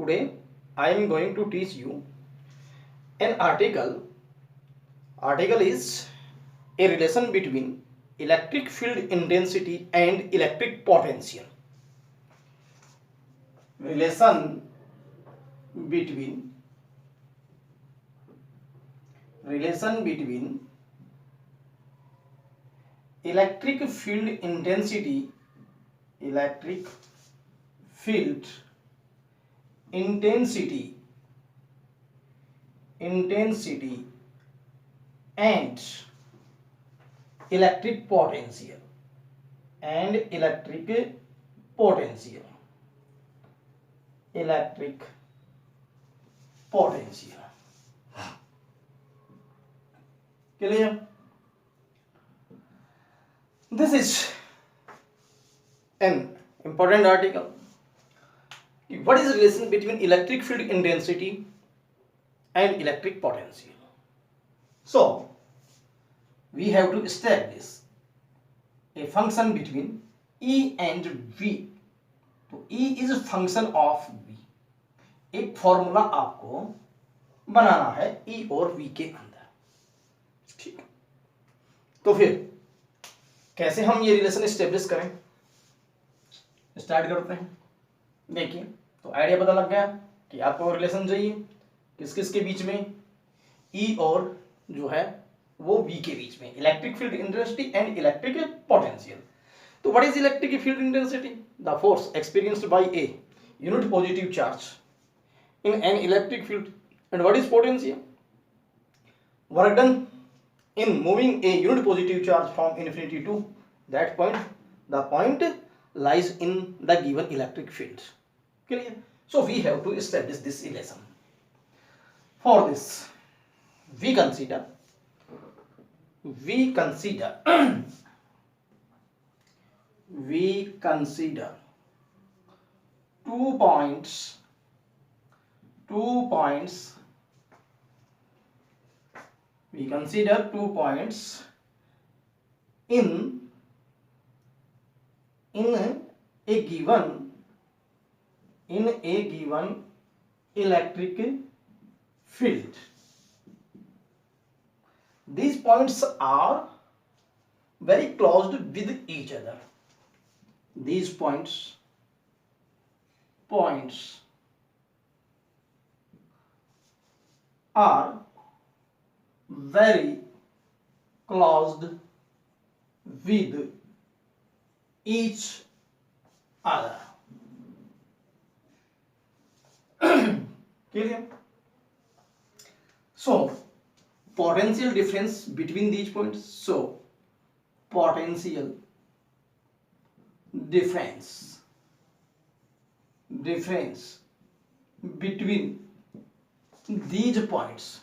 Today I am going to teach you an article. Article is a relation between electric field intensity and electric potential. Relation between electric field intensity intensity and electric potential electric potential. Clear? This is an important article. What is the relation between electric field intensity and electric potential? So we have to establish a function between E and V. तो E is a function of V. एक formula आपको बनाना है E और V के अंदर. ठीक, तो फिर कैसे हम ये रिलेशन एस्टेब्लिश करें? स्टार्ट करते हैं. देखिए, तो आइडिया पता लग गया कि आपको रिलेशन चाहिए किस किस के बीच में, E और जो है वो V के बीच में, electric field intensity and electric potential. तो what is electric field intensity? The force experienced by a unit positive charge in an electric field. And what is potential? Work done in moving a unit positive charge from infinity to that point. The point lies in the given electric field. Clear? So we have to establish this relation. For this, we consider 2 points. We consider 2 points in a given electric field. These points are very close with each other. These points are very close with each other. Clear? So potential difference between these points. So potential difference between these points.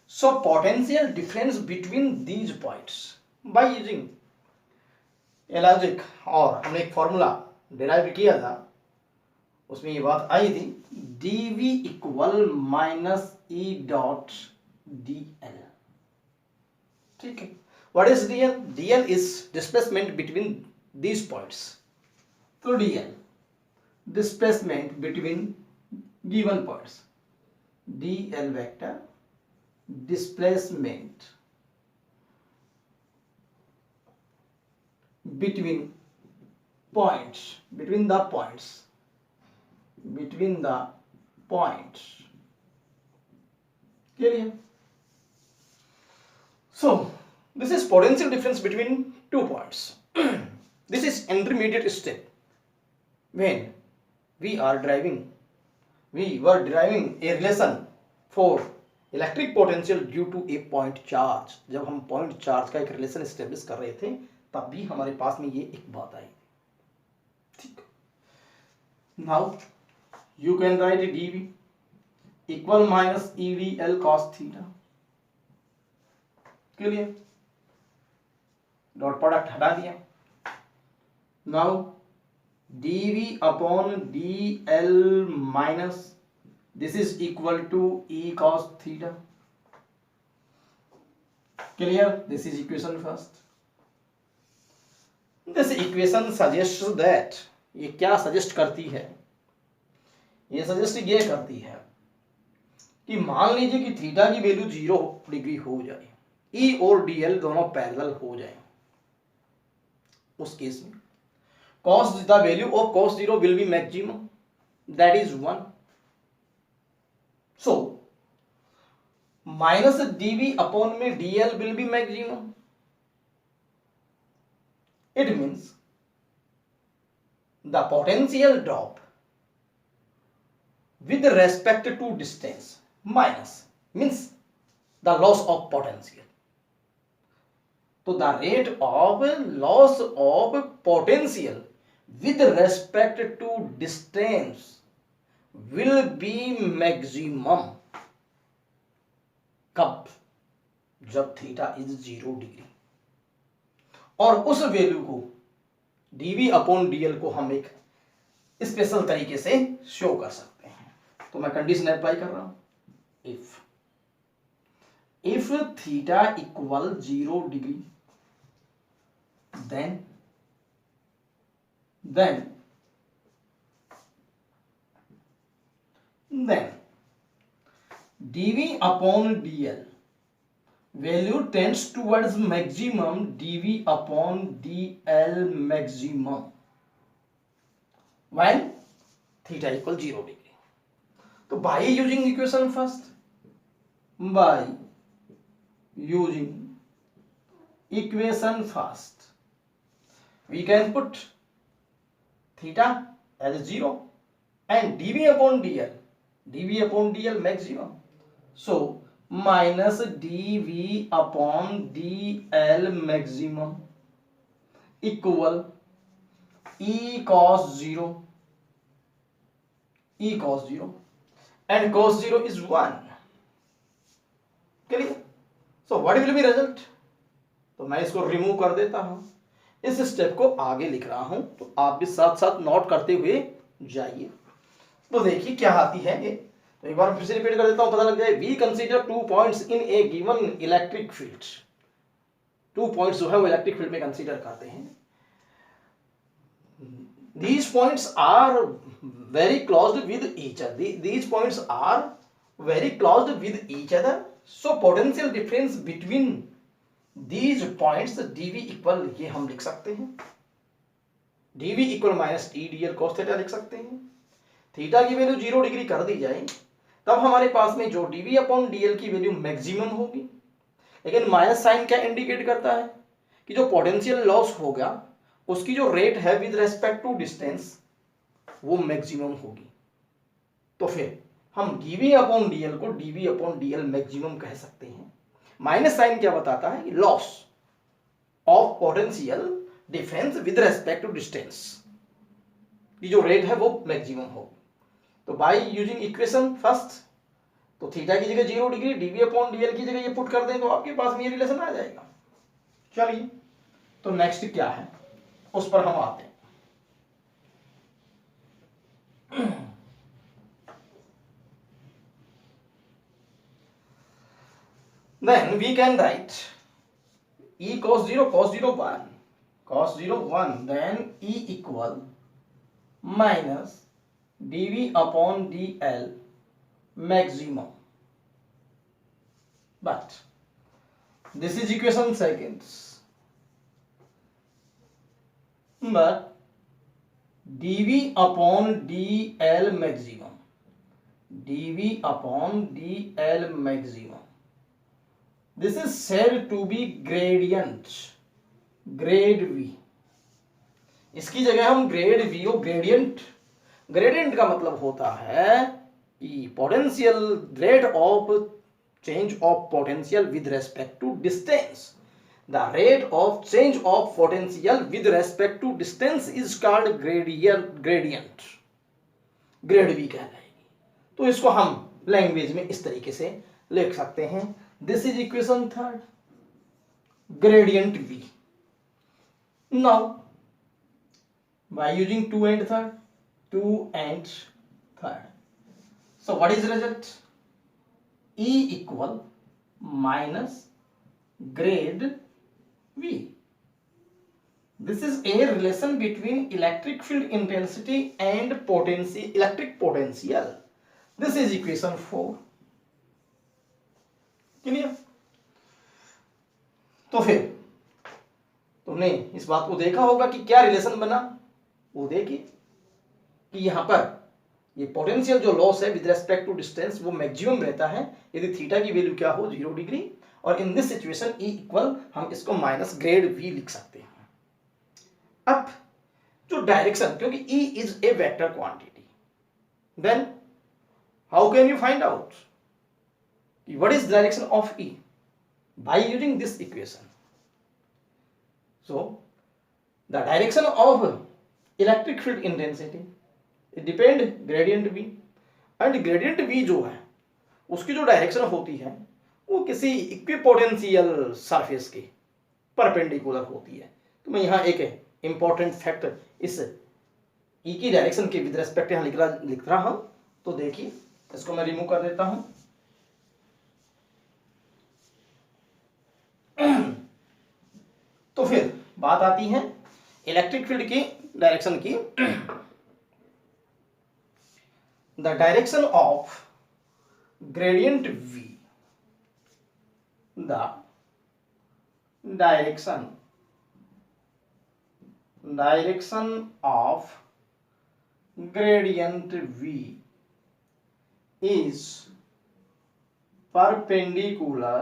So potential difference between these points by using a logic, और हमने एक formula derive किया था, उसमें ये बात आई थी dv equal minus E dot dl. ठीक है. What is dl? dl is displacement between these points. तो dl displacement between given points. dl vector displacement between the points. Clear? So this is potential difference between 2 points. This is intermediate step when we were deriving a relation for electric potential due to a point charge. जब हम point charge का एक relation establish कर रहे थे तब भी हमारे पास में ये एक बात आई. ठीक. Now you can write dv equal minus edl cos theta. Clear? Dot product हटा दिया. Now dv upon dl minus this is equal to e cos theta. Clear? This is equation first. This equation suggest that, ये क्या suggest करती है, ये suggest ये करती है कि मान लीजिए कि थीटा की वैल्यू 0 डिग्री हो जाए, ई और डीएल दोनों पैरेलल हो जाए, उस केस में cos the value of cos 0 will be maximum, that is 1. So minus dv upon में dl will be maximum. It means the potential drop with respect to distance minus means the loss of potential. So the rate of loss of potential with respect to distance will be maximum. कब? जब theta is 0 degree, और उस value को dv upon dl को हम एक special तरीके से शो कर सकते हैं. तो मैं कंडीशन अप्लाई कर रहा हूं, if theta equal 0 degree then dv upon dl value tends towards maximum, dv upon dl maximum when theta equal 0 degree. तो by using equation first, we can put theta as 0 and dv upon dl maximum. So minus dv upon dl maximum equal e cos 0 and cos 0 is 1. Clear? So what will be result? तो मैं इसको remove कर देता हूं, इस step को आगे लिख रहा हूं, तो आप भी साथ साथ नोट करते हुए जाइए. तो देखिए क्या आती है ये, तो एक बार फिर से रिपीट कर देता हूं, पता लग जाए. We consider 2 points in a given electric field. 2 points जो है वो इलेक्ट्रिक फील्ड में कंसीडर करते हैं. These points are very close with each other. These points are very close with each other. So potential difference between these points dv equal, ये हम लिख सकते हैं, dv equal minus e dl cos theta लिख सकते हैं. Theta की value 0 degree कर दी जाए तब हमारे पास में जो dv अपॉन dl की वैल्यू मैक्सिमम होगी. लेकिन माइनस साइन क्या इंडिकेट करता है कि जो पोटेंशियल लॉस होगा उसकी जो रेट है विद रेस्पेक्ट टू डिस्टेंस वो मैक्सिमम होगी. तो फिर हम dv अपॉन dl को dv अपॉन dl मैक्सिमम कह सकते हैं. माइनस साइन क्या बताता है कि loss of potential difference with respect to distance की जो रेट है वो मैक्सिमम होगी. तो बाय यूजिंग इक्वेशन फर्स्ट, तो थीटा की जगह 0 डिग्री, dv अपॉन dl की जगह ये पुट कर दें तो आपके पास में ये रिलेशन आ जाएगा. चलिए, तो नेक्स्ट क्या है उस पर हम आते हैं. Then we can write e cos 0 1, then e equal minus dv upon dl maximum. But this is equation second. But dv upon dl maximum, this is said to be gradient, grade v. इसकी जगह हम grade v और gradient का मतलब होता है कि potential rate of change of potential with respect to distance. The rate of change of potential with respect to distance is called gradient. Grade v कहलाएगी. तो इसको हम लैंग्वेज में इस तरीके से लिख सकते हैं. This is equation third, gradient v. Now by using 2 and 3rd, so what is the result? E equal minus grade v. This is a relation between electric field intensity and electric potential. This is equation 4. Clear? तो फिर तुमने इस बात को देखा होगा कि क्या रिलेशन बना, वो देखिए कि यहां पर ये पोटेंशियल जो लॉस है विद रेस्पेक्ट टू डिस्टेंस वो मैक्सिमम रहता है यदि थीटा की वैल्यू क्या हो 0 डिग्री, और in this situation E equal हम इसको माइनस ग्रेड V लिख सकते हैं। अब जो डायरेक्शन, क्योंकि E is a vector quantity, then how can you find out what is direction of E by using this equation? So the direction of electric field intensity it depend gradient V, and gradient V जो है उसकी जो direction होती है वो किसी equipotential surface के perpendicular होती है। तो मैं यहाँ एक इंपॉर्टेंट फैक्टर इस E की डायरेक्शन के विद रेस्पेक्ट यहाँ लिख रहा हूँ। तो देखिए इसको मैं रिमूव कर देता हूँ। तो फिर बात आती है इलेक्ट्रिक फील्ड की डायरेक्शन की। The direction of gradient V, the direction of gradient V is perpendicular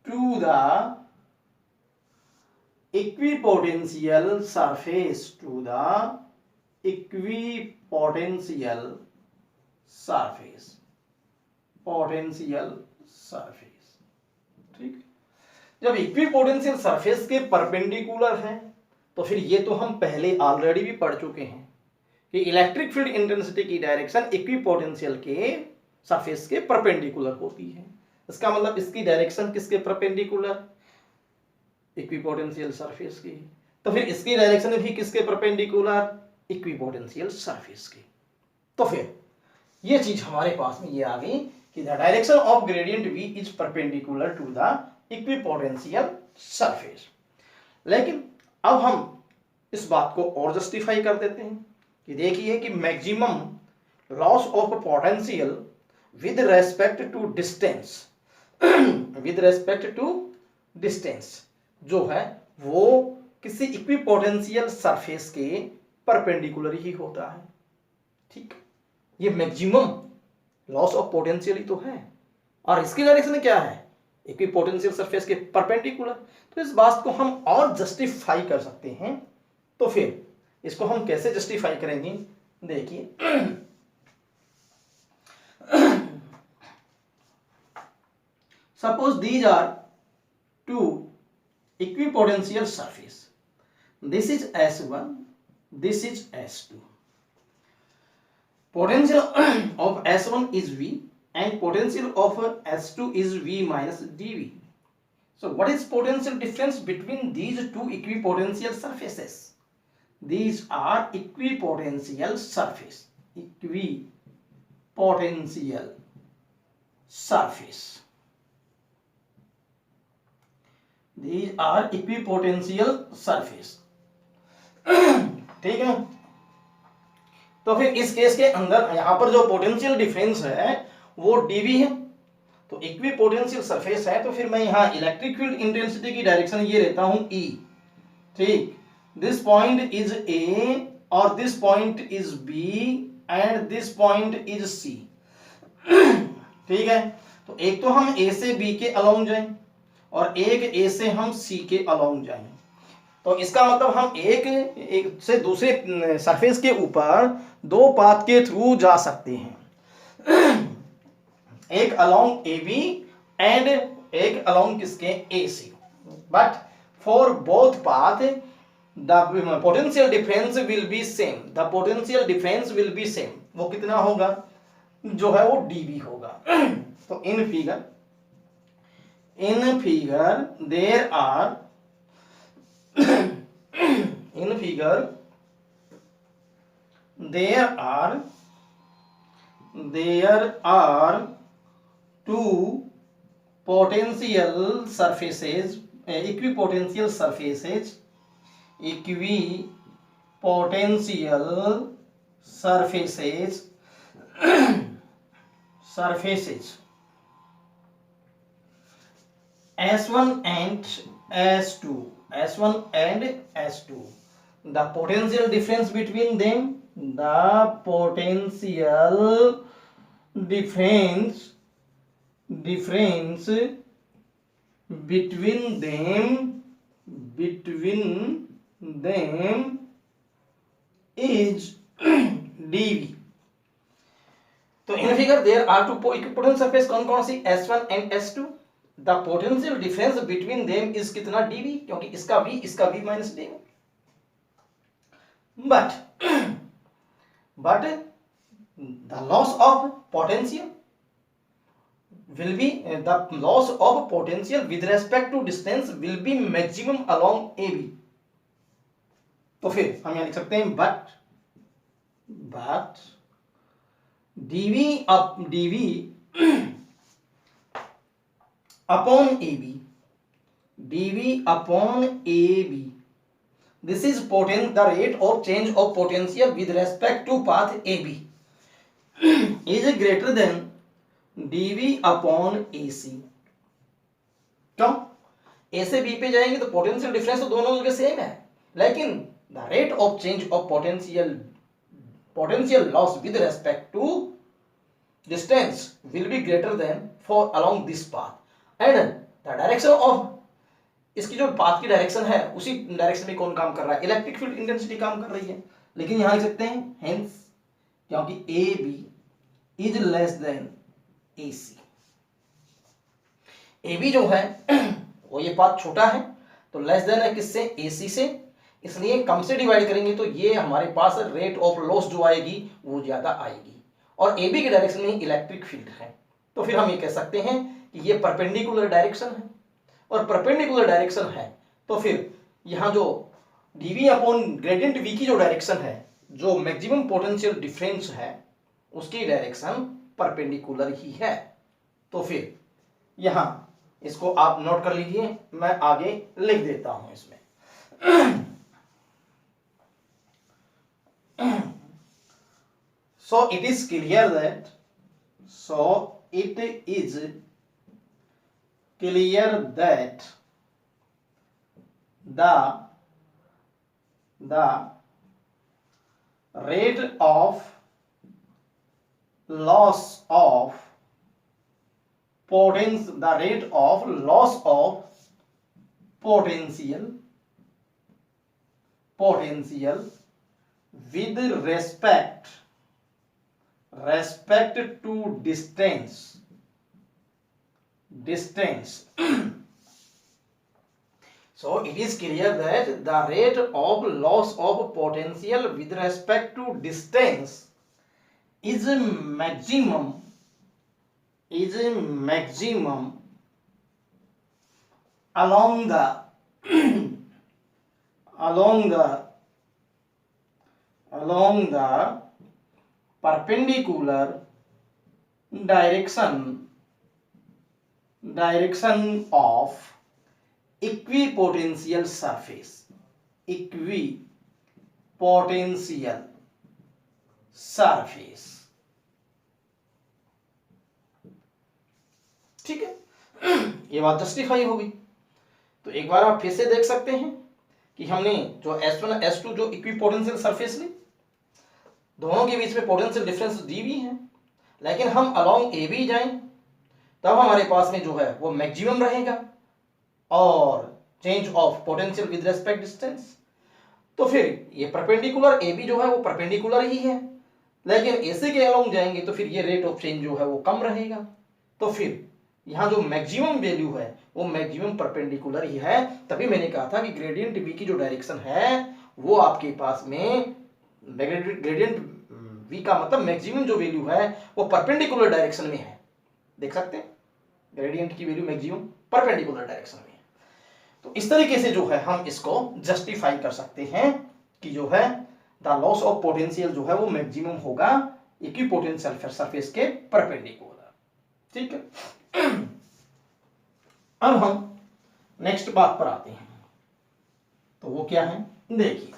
to the equipotential surface, ठीक। जब इक्विपोटेंशियल सरफेस के परपेंडिकुलर है तो फिर ये तो हम पहले ऑलरेडी भी पढ़ चुके हैं कि इलेक्ट्रिक फील्ड इंटेंसिटी की डायरेक्शन इक्विपोटेंशियल के सरफेस के परपेंडिकुलर होती है। इसका मतलब इसकी डायरेक्शन किसके परपेंडिकुलर, इक्विपोटेंशियल सरफेस की। तो फिर इसकी डायरेक्शन भी किसके परपेंडिकुलर, इक्विपोटेंशियल सरफेस की। तो फिर ये चीज हमारे पास में ये आ गई कि the direction of gradient V is perpendicular to the equipotential surface. लेकिन अब हम इस बात को और जस्टिफाई कर देते हैं कि देखिए कि maximum loss of potential with respect to distance जो है वो किसी इक्विपोटेंशियल सरफेस के परपेंडिकुलर ही होता है। ठीक, ये मैक्सिमम लॉस ऑफ पोटेंशियल ही तो है, और इसकी डायरेक्शन क्या है, इक्विपोटेंशियल सरफेस के परपेंडिकुलर। तो इस बात को हम और जस्टिफाई कर सकते हैं। तो फिर इसको हम कैसे जस्टिफाई करेंगे, देखिए suppose these are two equipotential surface, this is S1, this is S2. Potential of S1 is V and potential of S2 is V minus dV. So what is potential difference between these two equipotential surfaces? These are equipotential surface, These are equipotential surface. ठीक है। तो फिर इस case के अंदर यहां पर जो पोटेंशियल डिफरेंस है वो dV है, तो इक्विपोटेंशियल सरफेस है। तो फिर मैं यहां इलेक्ट्रिक फील्ड इंटेंसिटी की डायरेक्शन ये लेता हूं E। ठीक, दिस पॉइंट इज A और this point is B and this point is C। ठीक है, तो एक तो हम A से B के अलोंग जाएं और एक A से हम C के अलोंग जाएं। तो इसका मतलब हम एक से दूसरे सरफेस के ऊपर दो पाथ के थ्रू जा सकते हैं, एक अलोंग AB एंड एक अलोंग किसके AC। But for both path the potential difference will be same. वो कितना होगा, जो है वो dV होगा। तो in figure there are two potential surfaces, equipotential surfaces, equipotential surfaces surfaces S1 and S2, S1 and S2. The potential difference between them, the potential difference between them is dV. तो in figure there are two equipotential surface कौन कौन सी, S1 and S2. The potential difference between them is कितना, dV, क्योंकि इसका V minus dV. But the loss of potential will be the loss of potential with respect to distance will be maximum along AB. तो फिर हम यहां लिख सकते हैं but dV upon AB, this is the rate of change of potential with respect to path AB is greater than dV upon AC. क्यों, A से B पे जाएंगे तो पोटेंशियल डिफरेंस तो दोनों जगह सेम है, लेकिन the rate of change of potential loss with respect to distance will be greater than for along this path and the direction of, इसकी जो पाथ की डायरेक्शन है उसी डायरेक्शन में कौन काम कर रहा है, इलेक्ट्रिक फील्ड इंटेंसिटी काम कर रही है. लेकिन यहां लिख सकते हैं हेंस, क्योंकि AB is less than AC. AB जो है वो ये पाथ छोटा है तो लेस देन है किससे, AC से, इसलिए कम से डिवाइड करेंगे तो ये हमारे पास रेट ऑफ लॉस जो आएगी वो ज्यादा आएगी. और AB की डायरेक्शन में इलेक्ट्रिक फील्ड है, तो फिर हम ये कह सकते हैं कि ये परपेंडिकुलर डायरेक्शन है. और परपेंडिकुलर डायरेक्शन है तो फिर यहां जो dV अपॉन ग्रेडियंट V की जो डायरेक्शन है, जो मैक्सिमम पोटेंशियल डिफरेंस है उसकी डायरेक्शन परपेंडिकुलर ही है. तो फिर यहां इसको आप नोट कर लीजिए, मैं आगे लिख देता हूं इसमें. So it is clear that the rate of loss of potential with respect to distance so it is clear that the rate of loss of potential with respect to distance is maximum along the perpendicular direction of equipotential surface. ठीक है, ये बात justify हो गई. तो एक बार आप फिर से देख सकते हैं कि हमने जो S1 S2 जो इक्विपोटेंशियल सरफेस ली, दोनों के बीच में पोटेंशियल डिफरेंस dV है, लेकिन हम अलोंग AB जाएं तब हमारे पास में जो है वो मैक्सिमम रहेगा और change of potential with respect distance. तो फिर ये परपेंडिकुलर AB जो है वो परपेंडिकुलर ही है, लेकिन AC के अलोंग जाएंगे तो फिर ये रेट ऑफ चेंज जो है वो कम रहेगा. तो फिर यहाँ जो मैक्सिमम वैल्यू है वो मैक्सिमम परपेंडिकुलर ही है. तभी मैंने कहा था कि ग्रेडियंट V की जो डायरेक्शन है वो आपके पास में ग्रेडियंट V का मतलब मैक्सिमम जो वैल्यू है वो परपेंडिकुलर डायरेक्शन में है. देख सकते हैं ग्रेडियंट की वैल्यू मैक्सिमम परपेंडिकुलर डायरेक्शन में है. तो इस तरीके से जो है हम इसको जस्टिफाई कर सकते हैं कि जो है द लॉस ऑफ पोटेंशियल जो है वो मैक्सिमम होगा इक्विपोटेंशियल सरफेस के परपेंडिकुलर. ठीक है. अब हम नेक्स्ट बात पर आते हैं, तो वो क्या है देखिए।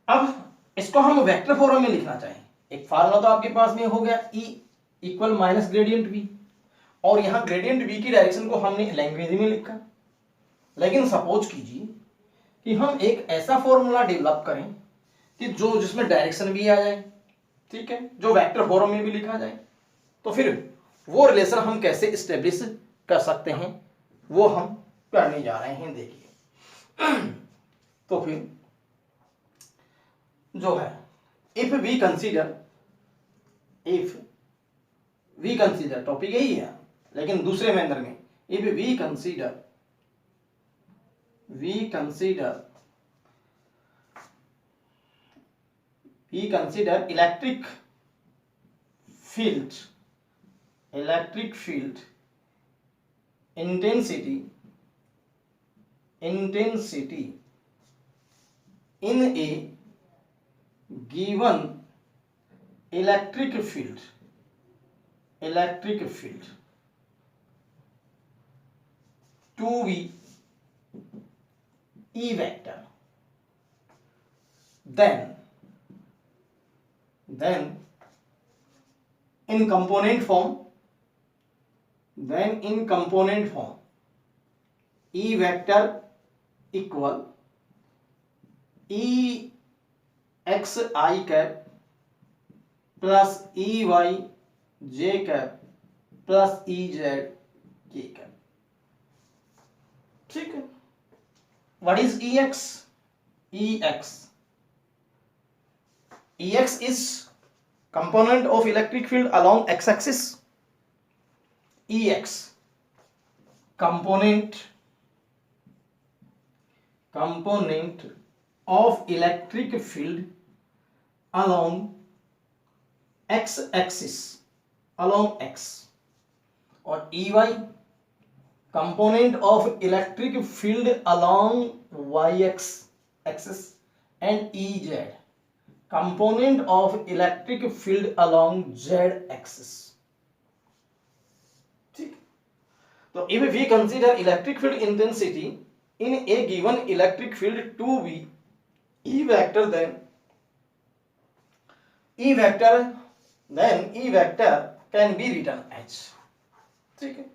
अब इसको हम वेक्टर फॉर्म में लिखना चाहें, एक फार्मूला तो आपके पास में हो गया, E equal minus gradient V, और यहां ग्रेडियंट V की डायरेक्शन को हमने लैंग्वेज में लिखा। लेकिन सपोज कीजिए कि हम एक ऐसा फॉर्मूला डेवलप करें कि जो जिसमें डायरेक्शन भी आ जाए, ठीक है, जो वेक्टर फॉर्म में भी लिखा जाए, तो फिर वो रिलेशन हम कैसे स्टेब्लिश कर सकते हैं वो हम करने जा रहे हैं। देखिए तो फिर जो है, इफ वी कंसीडर टॉपिक यही है लेकिन दूसरे मैनर में, if we consider electric field intensity in a given electric field to be E vector, then in component form E vector equal E x I cap plus E y j cap plus E z k cap, ठीक है। What is Ex? Ex is component of electric field along x-axis. Ex component of electric field along x-axis, along x, और Ey component of electric field along y-axis, and Ez component of electric field along z-axis, ठीक। तो if we consider electric field intensity in a given electric field to be E vector, then E vector can be written as, ठीक है,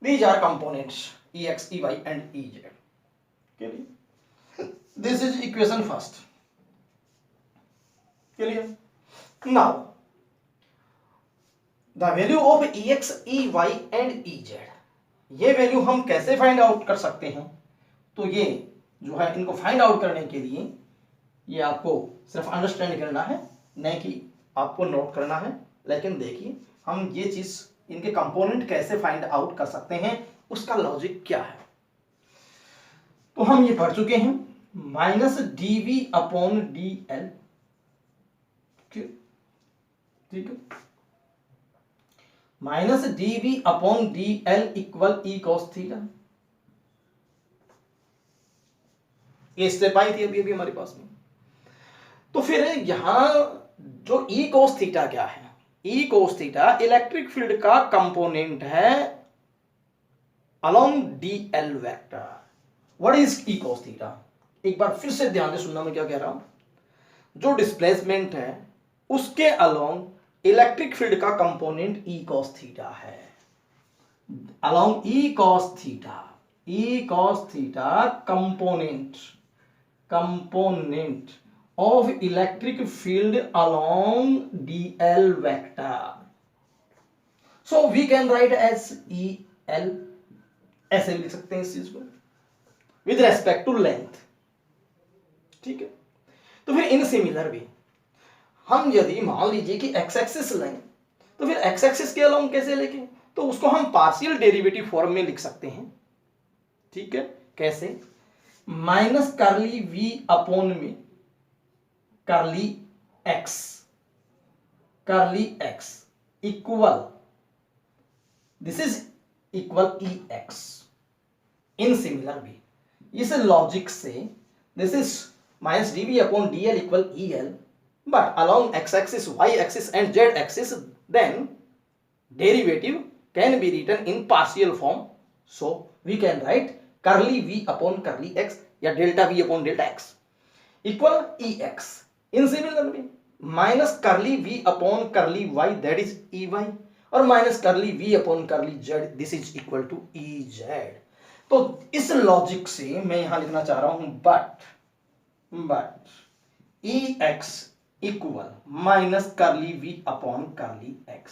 these are components Ex, Ey and Ez, clear? This is equation first, clear? Now the value of Ex, Ey and Ez, ये value हम कैसे find out कर सकते हैं? तो ये जो है, इनको फाइंड आउट करने के लिए ये आपको सिर्फ अंडरस्टैंड करना है, नहीं कि आपको नोट करना है। लेकिन देखिए हम ये चीज, इनके कंपोनेंट कैसे फाइंड आउट कर सकते हैं, उसका लॉजिक क्या है। तो हम ये पढ़ चुके हैं, माइनस dV अपॉन dl, ठीक है, minus dV upon dl equal E cos theta. ये स्टेप आई थी अभी हमारे पास में। तो फिर यहां जो E cos थीटा क्या है? E cos theta electric field का कंपोनेंट है along dl vector. What is E cos theta? एक बार फिर से ध्यान से सुनना मैं क्या कह रहा हूं। जो डिस्प्लेसमेंट है उसके अलोंग इलेक्ट्रिक फील्ड का कंपोनेंट E cos थीटा है। Along E cos theta component of electric field along dl vector, so we can write as EL, ऐसे लिख सकते हैं इस चीज को, with respect to length, ठीक है। तो फिर इन सिमिलर भी हम यदि मान लीजिए कि x एक्सिस लें, तो फिर x एक्सिस के अलोंग कैसे लेंगे? तो उसको हम पार्शियल डेरिवेटिव फॉर्म में लिख सकते हैं, ठीक है। कैसे? माइनस करली v अपॉन में करली x equal, this is equal Ex। In similar भी इस लॉजिक से this is minus dV upon dl equal EL, but along x-axis, y-axis and z-axis, then derivative can be written in partial form. So we can write curly v upon curly x या delta v upon delta x equal ex. In similar way, minus curly v upon curly y, that is ey, और minus curly v upon curly z, this is equal to ez. तो इस logic से मैं यहां लिखना चाह रहा हूं but ex equal minus curly v upon curly x,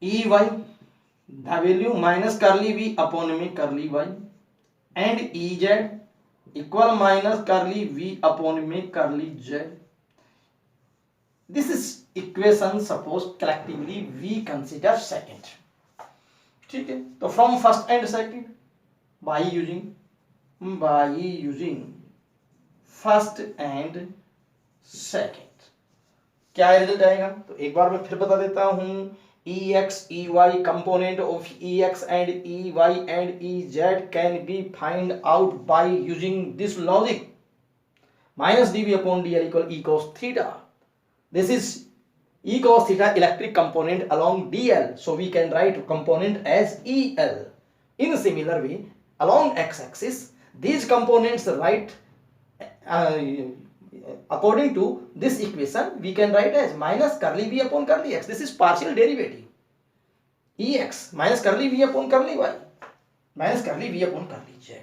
ey the value minus curly v upon में curly y, and ez equal minus curly v upon में curly z. This is equation suppose collectively we consider second. ठीक है, तो from first and second by using first and second क्या result आएगा. तो एक बार मैं फिर बता देता हूं, ex ey component of ex and ey and ez can be find out by using this logic. Minus dv upon dl equal e cos theta. This is e cos theta electric component along dl, so we can write component as el. In similar way, along x-axis, these components write according to this equation we can write as minus curly v upon curly x. This is partial derivative. ex minus curly v upon curly y minus curly v upon curly z.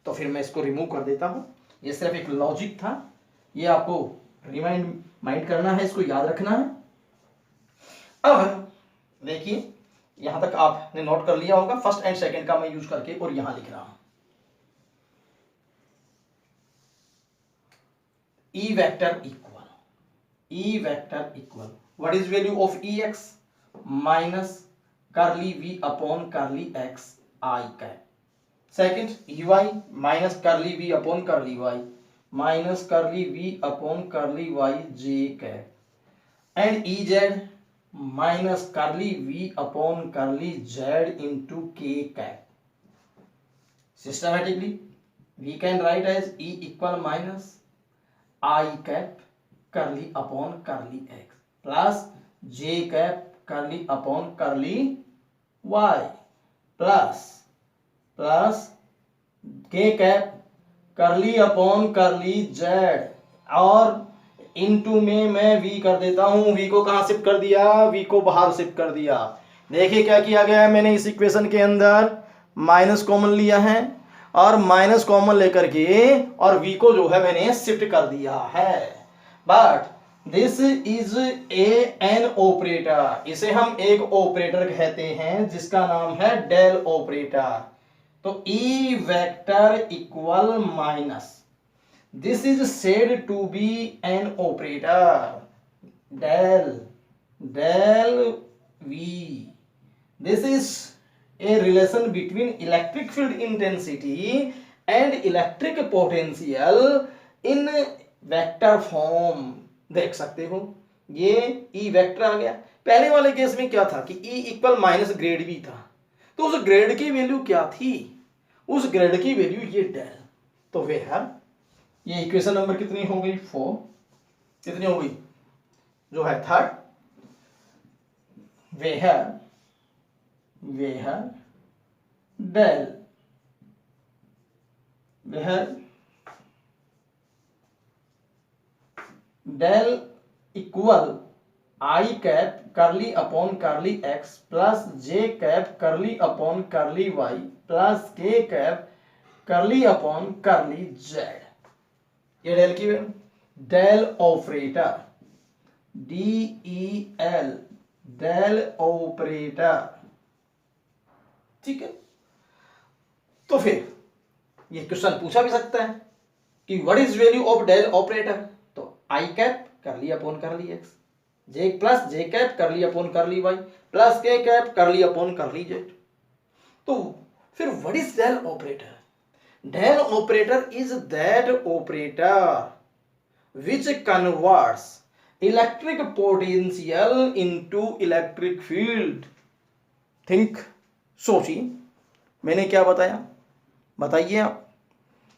तो फिर मैं इसको remove कर देता हूं. ये सिर्फ एक लॉजिक था, ये आपको माइंड करना है, इसको याद रखना है. अब देखिए यहां तक आपने नोट कर लिया होगा. फर्स्ट एंड सेकंड का मैं यूज करके और यहां लिख रहा हूं. E vector equal what is value of ex minus curly v upon curly x I cap. Second, ey minus curly v upon curly y minus curly v upon curly y j cap, and ez minus curly v upon curly z into k cap. Systematically we can write as E equal minus I cap curly upon curly x plus j cap curly upon curly y plus k cap curly upon curly z, और into में मैं v कर देता हूं. v को कहां shift कर दिया, v को बाहर शिफ्ट कर दिया. देखिए क्या किया गया है, मैंने इस इक्वेशन के अंदर माइनस कॉमन लिया है और माइनस कॉमन लेकर के और v को जो है मैंने शिफ्ट कर दिया है. But this is an operator, इसे हम एक ऑपरेटर कहते हैं जिसका नाम है डेल ऑपरेटर. तो E vector equal minus, this is said to be an operator, del V. This is a relation between electric field intensity and electric potential in vector form. देख सकते हो ये E वेक्टर आ गया. पहले वाले case में क्या था कि E equal minus grade V था, तो उस ग्रेड की वैल्यू क्या थी, उस ग्रेड की वैल्यू ये डेल. तो वे है ये इक्वेशन नंबर कितनी हो गई, 4. कितनी हो गई, जो है थर्ड. वे है del, del equal I cap curly upon curly X plus J cap curly upon curly Y plus K cap curly upon curly Z. ये डेल की del operator, DEL, del operator. ठीक है, तो फिर ये क्वेश्चन पूछा भी सकता है कि what is value of del operator. तो I cap curly upon curly X J plus J cap curly upon curly Y plus K cap curly upon curly Z. तो फिर what is del operator. Del operator is that operator which converts electric potential into electric field. Think, सोचिए मैंने क्या बताया, बताइए आप.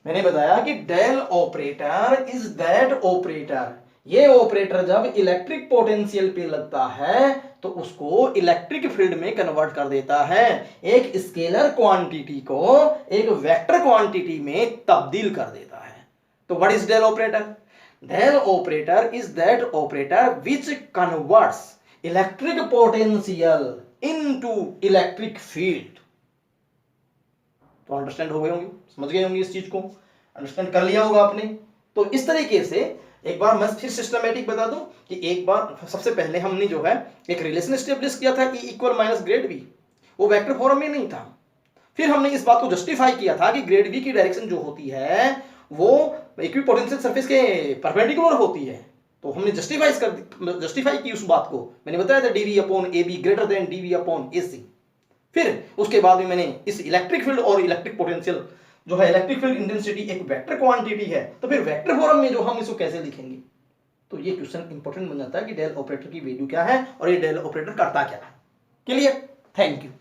मैंने बताया कि del operator is that operator, ये ऑपरेटर जब इलेक्ट्रिक पोटेंशियल पे लगता है तो उसको इलेक्ट्रिक फील्ड में कन्वर्ट कर देता है, एक स्केलर क्वांटिटी को एक वेक्टर क्वांटिटी में तब्दील कर देता है। तो what is del operator? Del operator is that operator which converts electric potential into electric field. तो अंडरस्टैंड हो गए होंगे, समझ गए होंगे, इस चीज को अंडरस्टैंड कर लिया होगा आपने। तो इस तरीके से एक बार मैं फिर सिस्टमैटिक बता दूं कि एक बार सबसे पहले हमने जो है एक रिलेशन एस्टेब्लिश किया था E equal minus grade V, वो वेक्टर फॉर्म में नहीं था। फिर हमने इस बात को जस्टिफाई किया था कि ग्रेड V की डायरेक्शन जो होती है वो इक्विपोटेंशियल सरफेस के परपेंडिकुलर होती है। तो हमने जस्टिफाई की उस बात को, मैंने बताया था dV upon AB greater than dV upon AC। फिर उसके बाद में मैंने इस इलेक्ट्रिक फील्ड और इलेक्ट्रिक पोटेंशियल जो है, इलेक्ट्रिक फील्ड इंटेंसिटी एक वेक्टर क्वांटिटी है, तो फिर वेक्टर फॉर्म में जो हम इसको कैसे लिखेंगे, तो ये क्वेश्चन इंपॉर्टेंट बन जाता है कि डेल ऑपरेटर की वैल्यू क्या है और ये डेल ऑपरेटर करता क्या है। क्लियर? Thank you.